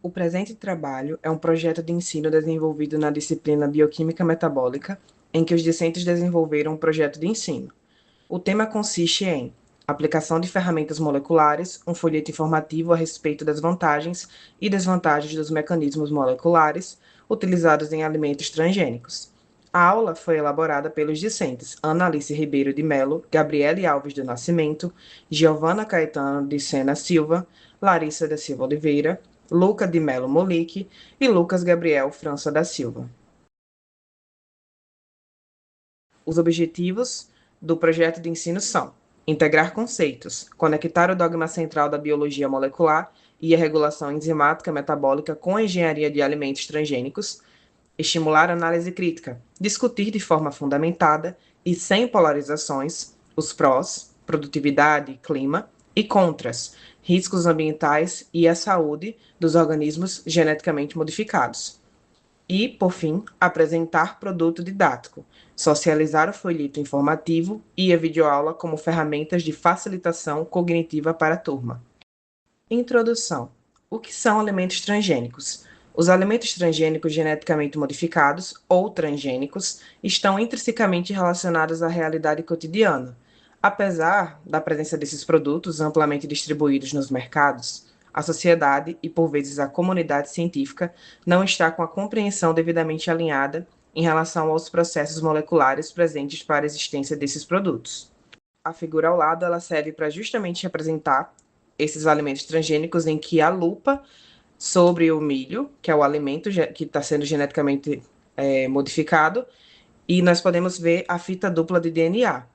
O presente trabalho é um projeto de ensino desenvolvido na disciplina Bioquímica Metabólica, em que os discentes desenvolveram um projeto de ensino. O tema consiste em aplicação de ferramentas moleculares, um folheto informativo a respeito das vantagens e desvantagens dos mecanismos moleculares utilizados em alimentos transgênicos. A aula foi elaborada pelos discentes Ana Alice Ribeiro de Melo, Gabriele Alves do Nascimento, Giovana Caetano de Sena Silva, Larissa da Silva Oliveira, Luca de Melo Molique e Lucas Gabriel França da Silva. Os objetivos do projeto de ensino são integrar conceitos, conectar o dogma central da biologia molecular e a regulação enzimática metabólica com a engenharia de alimentos transgênicos, estimular a análise crítica, discutir de forma fundamentada e sem polarizações os prós, produtividade, clima, e contras, riscos ambientais e a saúde dos organismos geneticamente modificados. E, por fim, apresentar produto didático, socializar o folheto informativo e a videoaula como ferramentas de facilitação cognitiva para a turma. Introdução. O que são alimentos transgênicos? Os alimentos transgênicos geneticamente modificados, ou transgênicos, estão intrinsecamente relacionados à realidade cotidiana. Apesar da presença desses produtos amplamente distribuídos nos mercados, a sociedade e, por vezes, a comunidade científica não está com a compreensão devidamente alinhada em relação aos processos moleculares presentes para a existência desses produtos. A figura ao lado ela serve para justamente representar esses alimentos transgênicos em que a lupa sobre o milho, que é o alimento que está sendo geneticamente modificado, e nós podemos ver a fita dupla de DNA.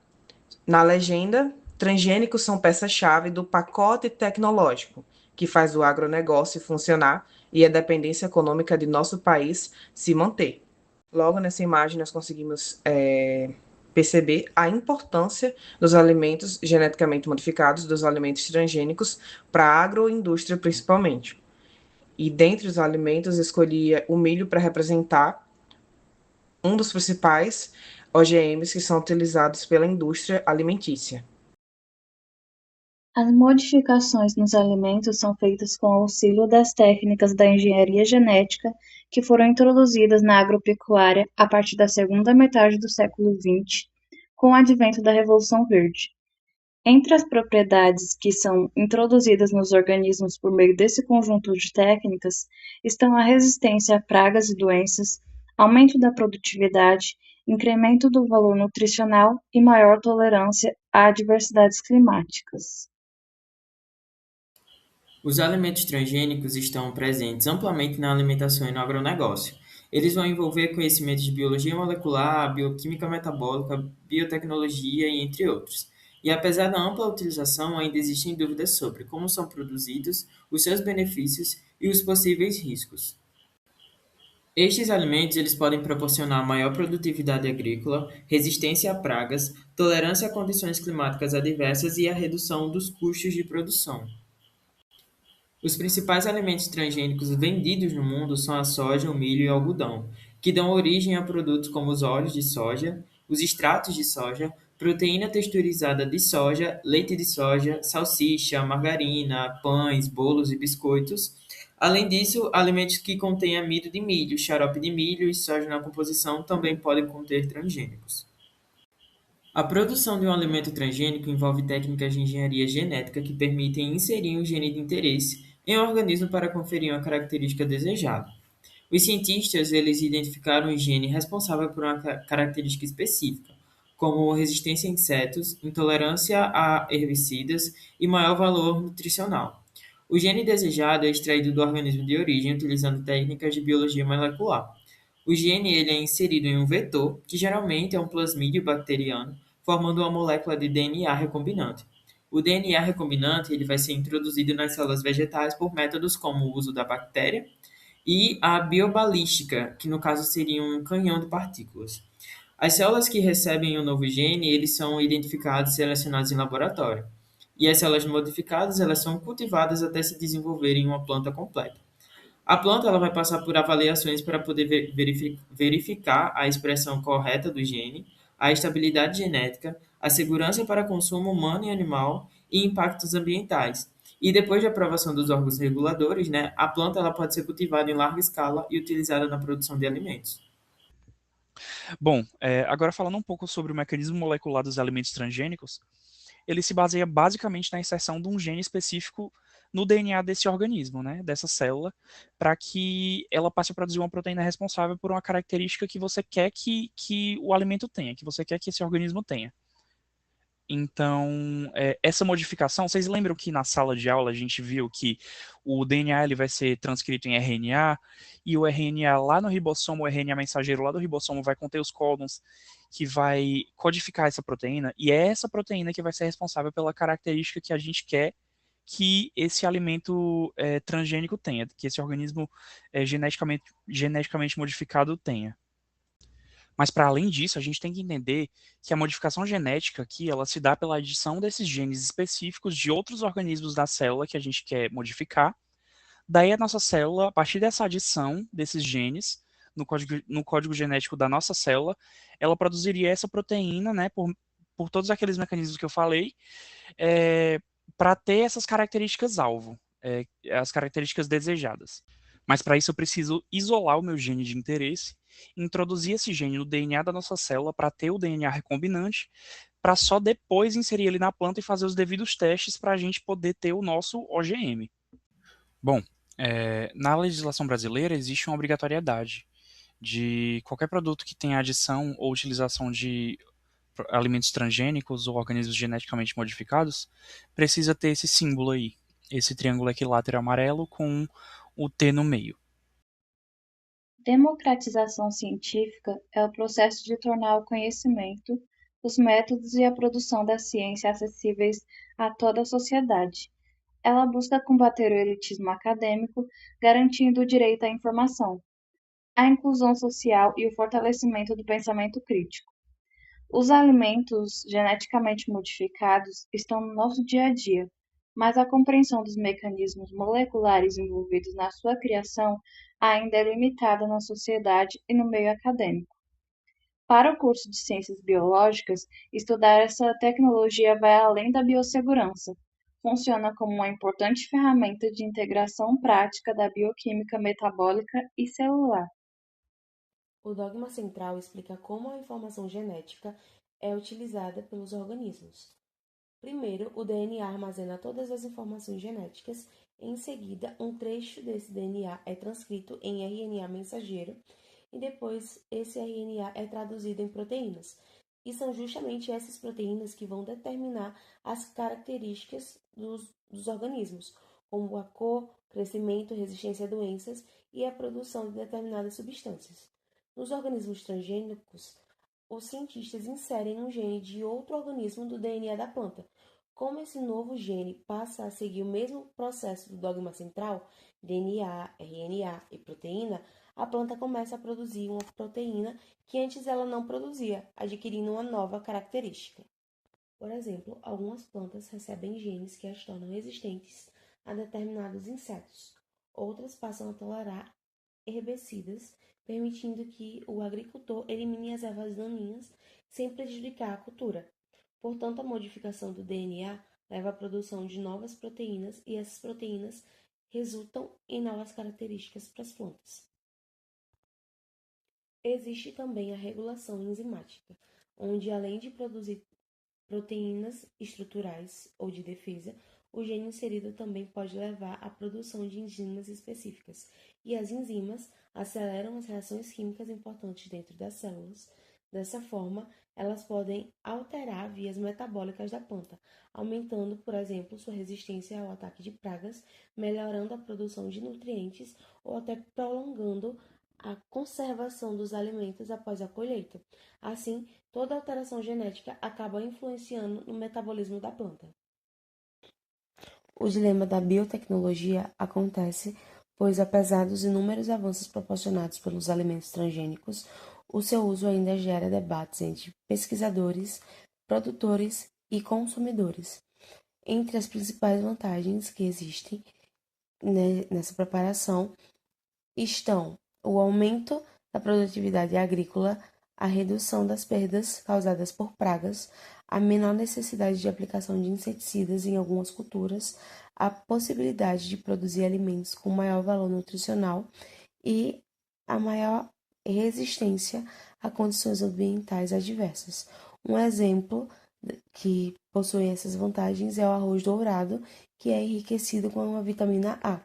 Na legenda, transgênicos são peça-chave do pacote tecnológico, que faz o agronegócio funcionar e a dependência econômica de nosso país se manter. Logo nessa imagem nós conseguimos perceber a importância dos alimentos geneticamente modificados, dos alimentos transgênicos, para a agroindústria principalmente. E dentre os alimentos, escolhi o milho para representar um dos principais OGMs que são utilizados pela indústria alimentícia. As modificações nos alimentos são feitas com auxílio das técnicas da engenharia genética que foram introduzidas na agropecuária a partir da segunda metade do século XX, com o advento da Revolução Verde. Entre as propriedades que são introduzidas nos organismos por meio desse conjunto de técnicas estão a resistência a pragas e doenças, aumento da produtividade, incremento do valor nutricional e maior tolerância a adversidades climáticas. Os alimentos transgênicos estão presentes amplamente na alimentação e no agronegócio. Eles vão envolver conhecimentos de biologia molecular, bioquímica metabólica, biotecnologia e entre outros. E apesar da ampla utilização, ainda existem dúvidas sobre como são produzidos, os seus benefícios e os possíveis riscos. Estes alimentos eles podem proporcionar maior produtividade agrícola, resistência a pragas, tolerância a condições climáticas adversas e a redução dos custos de produção. Os principais alimentos transgênicos vendidos no mundo são a soja, o milho e o algodão, que dão origem a produtos como os óleos de soja, os extratos de soja, proteína texturizada de soja, leite de soja, salsicha, margarina, pães, bolos e biscoitos. Além disso, alimentos que contêm amido de milho, xarope de milho e soja na composição também podem conter transgênicos. A produção de um alimento transgênico envolve técnicas de engenharia genética que permitem inserir um gene de interesse em um organismo para conferir uma característica desejada. Os cientistas eles identificaram um gene responsável por uma característica específica, como resistência a insetos, intolerância a herbicidas e maior valor nutricional. O gene desejado é extraído do organismo de origem utilizando técnicas de biologia molecular. O gene ele é inserido em um vetor, que geralmente é um plasmídio bacteriano, formando uma molécula de DNA recombinante. O DNA recombinante ele vai ser introduzido nas células vegetais por métodos como o uso da bactéria e a biobalística, que no caso seria um canhão de partículas. As células que recebem o novo gene, eles são identificadas e selecionadas em laboratório. E as células modificadas, elas são cultivadas até se desenvolverem em uma planta completa. A planta ela vai passar por avaliações para poder verificar a expressão correta do gene, a estabilidade genética, a segurança para consumo humano e animal e impactos ambientais. E depois de aprovação dos órgãos reguladores, né, a planta ela pode ser cultivada em larga escala e utilizada na produção de alimentos. Bom, agora falando um pouco sobre o mecanismo molecular dos alimentos transgênicos, ele se baseia basicamente na inserção de um gene específico no DNA desse organismo, né, dessa célula, para que ela passe a produzir uma proteína responsável por uma característica que você quer que o alimento tenha, que você quer que esse organismo tenha. Então, essa modificação, vocês lembram que na sala de aula a gente viu que o DNA ele vai ser transcrito em RNA e o RNA lá no ribossomo, o RNA mensageiro lá do ribossomo vai conter os códons que vai codificar essa proteína e é essa proteína que vai ser responsável pela característica que a gente quer que esse alimento transgênico tenha, que esse organismo geneticamente modificado tenha. Mas para além disso, a gente tem que entender que a modificação genética aqui, ela se dá pela adição desses genes específicos de outros organismos da célula que a gente quer modificar. Daí a nossa célula, a partir dessa adição desses genes no código genético da nossa célula, ela produziria essa proteína, né, por todos aqueles mecanismos que eu falei, para ter essas características alvo, as características desejadas. Mas para isso eu preciso isolar o meu gene de interesse, introduzir esse gene no DNA da nossa célula para ter o DNA recombinante, para só depois inserir ele na planta e fazer os devidos testes para a gente poder ter o nosso OGM. Bom, na legislação brasileira existe uma obrigatoriedade de qualquer produto que tenha adição ou utilização de alimentos transgênicos ou organismos geneticamente modificados, precisa ter esse símbolo aí, esse triângulo equilátero amarelo com o T no meio. Democratização científica é o processo de tornar o conhecimento, os métodos e a produção da ciência acessíveis a toda a sociedade. Ela busca combater o elitismo acadêmico, garantindo o direito à informação, a inclusão social e o fortalecimento do pensamento crítico. Os alimentos geneticamente modificados estão no nosso dia a dia, mas a compreensão dos mecanismos moleculares envolvidos na sua criação ainda é limitada na sociedade e no meio acadêmico. Para o curso de Ciências Biológicas, estudar essa tecnologia vai além da biossegurança. Funciona como uma importante ferramenta de integração prática da bioquímica metabólica e celular. O dogma central explica como a informação genética é utilizada pelos organismos. Primeiro, o DNA armazena todas as informações genéticas. Em seguida, um trecho desse DNA é transcrito em RNA mensageiro e depois esse RNA é traduzido em proteínas. E são justamente essas proteínas que vão determinar as características dos organismos, como a cor, crescimento, resistência a doenças e a produção de determinadas substâncias. Nos organismos transgênicos, os cientistas inserem um gene de outro organismo do DNA da planta. Como esse novo gene passa a seguir o mesmo processo do dogma central, DNA, RNA e proteína, a planta começa a produzir uma proteína que antes ela não produzia, adquirindo uma nova característica. Por exemplo, algumas plantas recebem genes que as tornam resistentes a determinados insetos. Outras passam a tolerar herbicidas, permitindo que o agricultor elimine as ervas daninhas sem prejudicar a cultura. Portanto, a modificação do DNA leva à produção de novas proteínas e essas proteínas resultam em novas características para as plantas. Existe também a regulação enzimática, onde além de produzir proteínas estruturais ou de defesa, o gene inserido também pode levar à produção de enzimas específicas, e as enzimas aceleram as reações químicas importantes dentro das células. Dessa forma, elas podem alterar vias metabólicas da planta, aumentando, por exemplo, sua resistência ao ataque de pragas, melhorando a produção de nutrientes ou até prolongando a conservação dos alimentos após a colheita. Assim, toda alteração genética acaba influenciando no metabolismo da planta. O dilema da biotecnologia acontece pois, apesar dos inúmeros avanços proporcionados pelos alimentos transgênicos, o seu uso ainda gera debates entre pesquisadores, produtores e consumidores. Entre as principais vantagens que existem nessa preparação estão o aumento da produtividade agrícola, a redução das perdas causadas por pragas, a menor necessidade de aplicação de inseticidas em algumas culturas, a possibilidade de produzir alimentos com maior valor nutricional e a maior resistência a condições ambientais adversas. Um exemplo que possui essas vantagens é o arroz dourado, que é enriquecido com a vitamina A.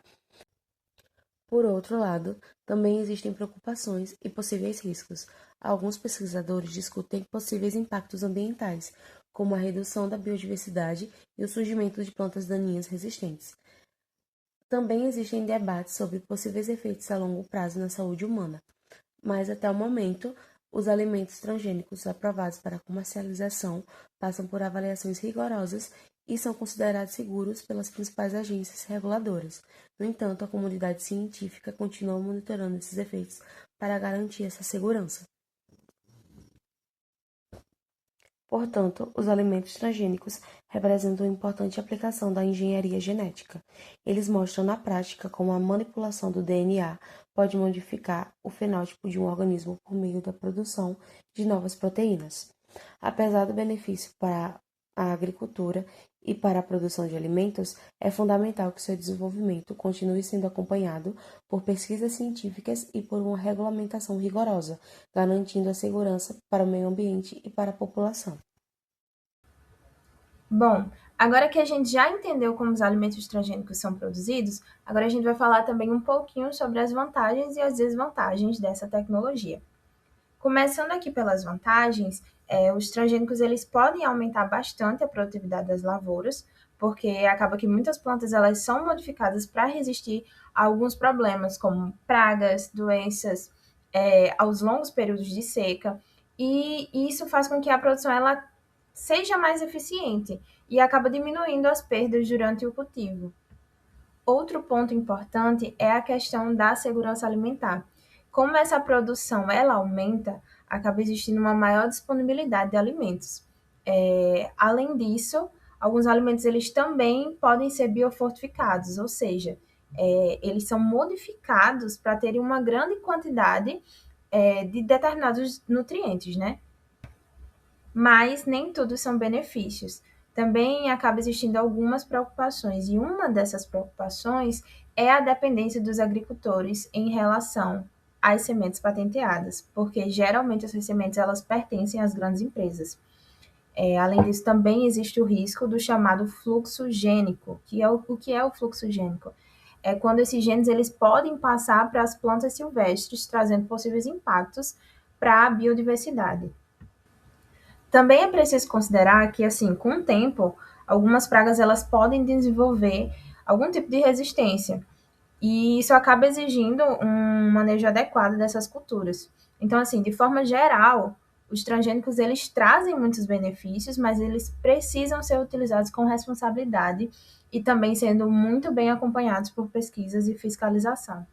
Por outro lado, também existem preocupações e possíveis riscos. Alguns pesquisadores discutem possíveis impactos ambientais, como a redução da biodiversidade e o surgimento de plantas daninhas resistentes. Também existem debates sobre possíveis efeitos a longo prazo na saúde humana, mas até o momento, os alimentos transgênicos aprovados para comercialização passam por avaliações rigorosas e são considerados seguros pelas principais agências reguladoras. No entanto, a comunidade científica continua monitorando esses efeitos para garantir essa segurança. Portanto, os alimentos transgênicos representam uma importante aplicação da engenharia genética. Eles mostram na prática como a manipulação do DNA pode modificar o fenótipo de um organismo por meio da produção de novas proteínas. Apesar do benefício para a agricultura e para a produção de alimentos, é fundamental que seu desenvolvimento continue sendo acompanhado por pesquisas científicas e por uma regulamentação rigorosa, garantindo a segurança para o meio ambiente e para a população. Bom, agora que a gente já entendeu como os alimentos transgênicos são produzidos, agora a gente vai falar também um pouquinho sobre as vantagens e as desvantagens dessa tecnologia. Começando aqui pelas vantagens, os transgênicos eles podem aumentar bastante a produtividade das lavouras, porque acaba que muitas plantas elas são modificadas para resistir a alguns problemas, como pragas, doenças, aos longos períodos de seca, e isso faz com que a produção ela seja mais eficiente e acaba diminuindo as perdas durante o cultivo. Outro ponto importante é a questão da segurança alimentar. Como essa produção ela aumenta, acaba existindo uma maior disponibilidade de alimentos. Além disso, alguns alimentos eles também podem ser biofortificados, ou seja, eles são modificados para terem uma grande quantidade de determinados nutrientes, né? Mas nem tudo são benefícios. Também acaba existindo algumas preocupações, e uma dessas preocupações é a dependência dos agricultores em relação às sementes patenteadas, porque geralmente essas sementes elas pertencem às grandes empresas. Além disso, também existe o risco do chamado fluxo gênico, o que é o fluxo gênico? É quando esses genes eles podem passar para as plantas silvestres, trazendo possíveis impactos para a biodiversidade. Também é preciso considerar que, assim, com o tempo, algumas pragas elas podem desenvolver algum tipo de resistência, e isso acaba exigindo um manejo adequado dessas culturas. Então, assim, de forma geral, os transgênicos eles trazem muitos benefícios, mas eles precisam ser utilizados com responsabilidade e também sendo muito bem acompanhados por pesquisas e fiscalização.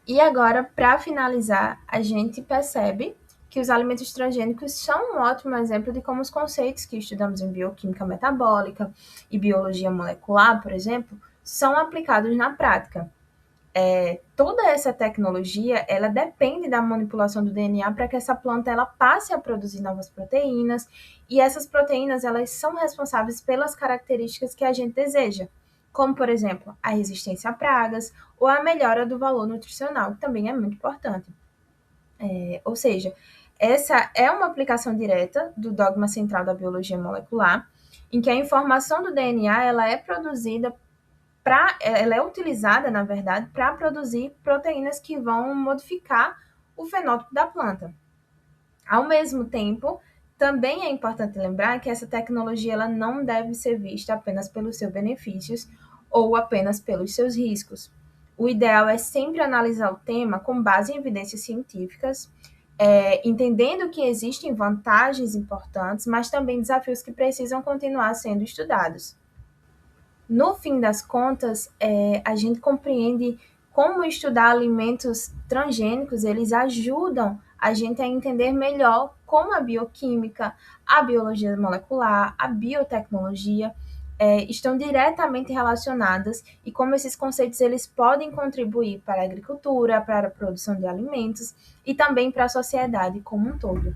E agora, para finalizar, a gente percebe que os alimentos transgênicos são um ótimo exemplo de como os conceitos que estudamos em bioquímica metabólica e biologia molecular, por exemplo, são aplicados na prática. Toda essa tecnologia, ela depende da manipulação do DNA para que essa planta ela passe a produzir novas proteínas, e essas proteínas elas são responsáveis pelas características que a gente deseja, como, por exemplo, a resistência a pragas ou a melhora do valor nutricional, que também é muito importante. Ou seja, essa é uma aplicação direta do dogma central da biologia molecular, em que a informação do DNA ela é produzida ela é utilizada, na verdade, para produzir proteínas que vão modificar o fenótipo da planta. Ao mesmo tempo, também é importante lembrar que essa tecnologia ela não deve ser vista apenas pelos seus benefícios ou apenas pelos seus riscos. O ideal é sempre analisar o tema com base em evidências científicas, entendendo que existem vantagens importantes, mas também desafios que precisam continuar sendo estudados. No fim das contas, a gente compreende como estudar alimentos transgênicos, eles ajudam a gente a entender melhor como a bioquímica, a biologia molecular, a biotecnologia estão diretamente relacionadas e como esses conceitos eles podem contribuir para a agricultura, para a produção de alimentos e também para a sociedade como um todo.